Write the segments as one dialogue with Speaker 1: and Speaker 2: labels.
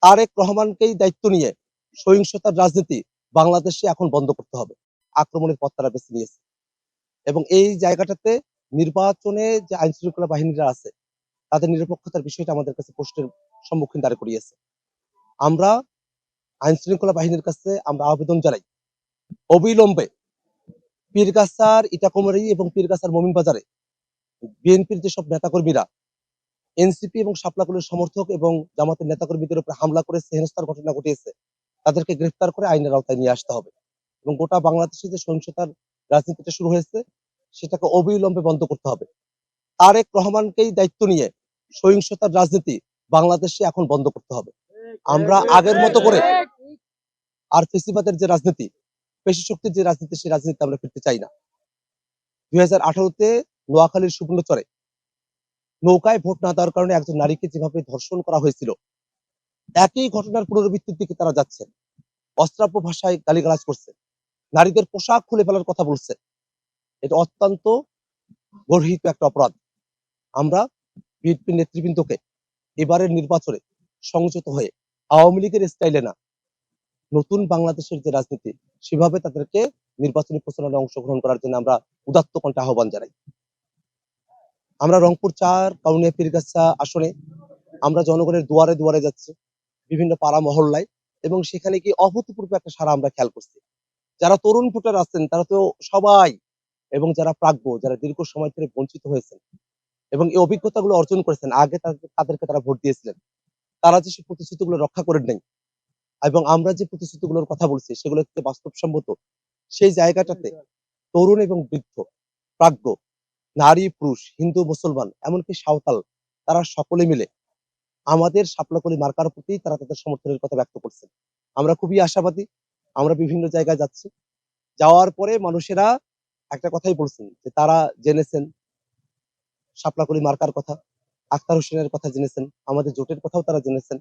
Speaker 1: তারেক রহমানকেই দায়িত্ব নিয়ে সহিংসতার রাজনীতি বাংলাদেশে এখন বন্ধ করতে হবে। আক্রমণের পথ তারা বেছে নিয়েছে এবং এই জায়গাটাতে নির্বাচনে যে আইন শৃঙ্খলা বাহিনীরা আছে তাদের নিরপেক্ষতার বিষয়টা আমাদের কাছে প্রশ্নের সম্মুখীন দাঁড় করিয়েছে। আমরা আইন শৃঙ্খলা বাহিনীর কাছে আমরা আবেদন জানাই, অবিলম্বে পীরগাছার ইটাকুমারী এবং পীরগাছার মমিনবাজারে বিএনপির যেসব নেতাকর্মীরা এনসিপি এবং শাপলাকুলের সমর্থক এবং জামাতের নেতাকর্মীদের উপর হামলা করে হেনস্থার ঘটনা ঘটিয়েছে তাদেরকে গ্রেফতার করে আইনের আওতায় নিয়ে আসতে হবে এবং গোটা বাংলাদেশে যে সহিংসতার রাজনীতিটা শুরু হয়েছে সেটাকে অবিলম্বে বন্ধ করতে হবে। তারেক রহমানকেই দায়িত্ব নিয়ে সহিংসতার রাজনীতি বাংলাদেশে এখন বন্ধ করতে হবে। আমরা আগের মতো করে আর ফেসিবাদের যে রাজনীতি, পেশি শক্তির যে রাজনীতি, সেই রাজনীতি আমরা ফিরতে চাই না। 2018-তে নোয়াখালীর সুবর্ণচরে নৌকায় ভোট না দেওয়ার কারণে একজন নারীকে যেভাবে ধর্ষণ করা হয়েছিল, একই ঘটনার পুনরাবৃত্তির দিকে তারা যাচ্ছে। অশ্রাব্য ভাষায় গালিগালাজ করছে, নারীদের পোশাক খুলে ফেলার কথা বলছে। এটা অত্যন্ত গর্হিত একটা অপরাধ। আমরা বিএনপি নেতৃবৃন্দকে এবারের নির্বাচনে সংযত হয়ে আওয়ামী লীগের স্টাইলে না, নতুন বাংলাদেশের যে রাজনীতি সেভাবে তাদেরকে নির্বাচনী প্রচারণায় অংশগ্রহণ করার জন্য আমরা উদাত্ত কণ্ঠে আহ্বান জানাই। আমরা রংপুর 4 কাউনিয়া পীরগাছা আসনে আমরা জনগণের দুয়ারে দুয়ারে যাচ্ছি, বিভিন্ন পাড়া মহল্লায়, এবং সেখানে কি অভূতপূর্ব একটা সাড়া আমরা খেয়াল করছি। যারা তরুণ ভোটার আছেন তারা তো সবাই, এবং যারা প্রাজ্ঞ, যারা দীর্ঘ সময় ধরে বঞ্চিত হয়েছেন এবং এই অভিজ্ঞতাগুলো অর্জন করেছেন, আগে তাদেরকে তারা ভোট দিয়েছিলেন, তারা যে প্রতিশ্রুতিগুলো রক্ষা করেন নাই এবং আমরা যে প্রতিশ্রুতিগুলোর কথা বলছি সেগুলো হচ্ছে বাস্তবসম্মত, সেই জায়গাটাতে তরুণ এবং বৃদ্ধ, প্রাজ্ঞ, নারী পুরুষ, হিন্দু মুসলমান, এমনকি সাঁওতাল, তারা সকলে মিলে আমাদের শাপলাকলি মার্কার প্রতি তারা তাদের সমর্থনের কথা ব্যক্ত করছেন। আমরা খুবই আশাবাদী। আমরা বিভিন্ন জায়গায় যাচ্ছি, যাওয়ার পরে মানুষেরা একটা কথাই বলছেন যে তারা জেনেছেন শাপলাকলি মার্কার কথা, আখতার হোসেনের কথা জেনেছেন, আমাদের জোটের কথাও তারা জেনেছেন।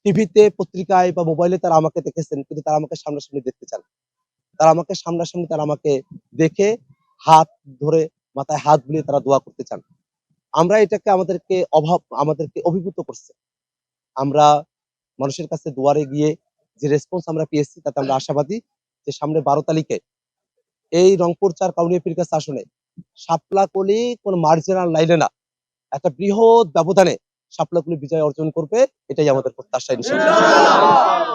Speaker 1: টিভিতে, পত্রিকায় বা মোবাইলে তারা আমাকে দেখেছেন, কিন্তু তারা আমাকে সামনাসামনি দেখতে চান। তারা আমাকে সামনাসামনি, তারা আমাকে দেখে হাত ধরে মাথায় হাত বুলিয়ে তারা দোয়া করতে চান। আমরা এটাকে আমাদেরকে অভিভূত করছে। আমরা মানুষের কাছে দুয়ারে গিয়ে যে রেসপন্স আমরা পেয়েছি তাতে আমরা আশাবাদী যে সামনে 12 তারিখে এই রংপুর 4 কাউনিয়া পীরগাছা আসনে শাপলাকলি কোন মার্জিনাল লাইনে না, একটা বৃহৎ ব্যবধানে শাপলাকলি বিজয় অর্জন করবে, এটাই আমাদের প্রত্যাশা ইনশাআল্লাহ।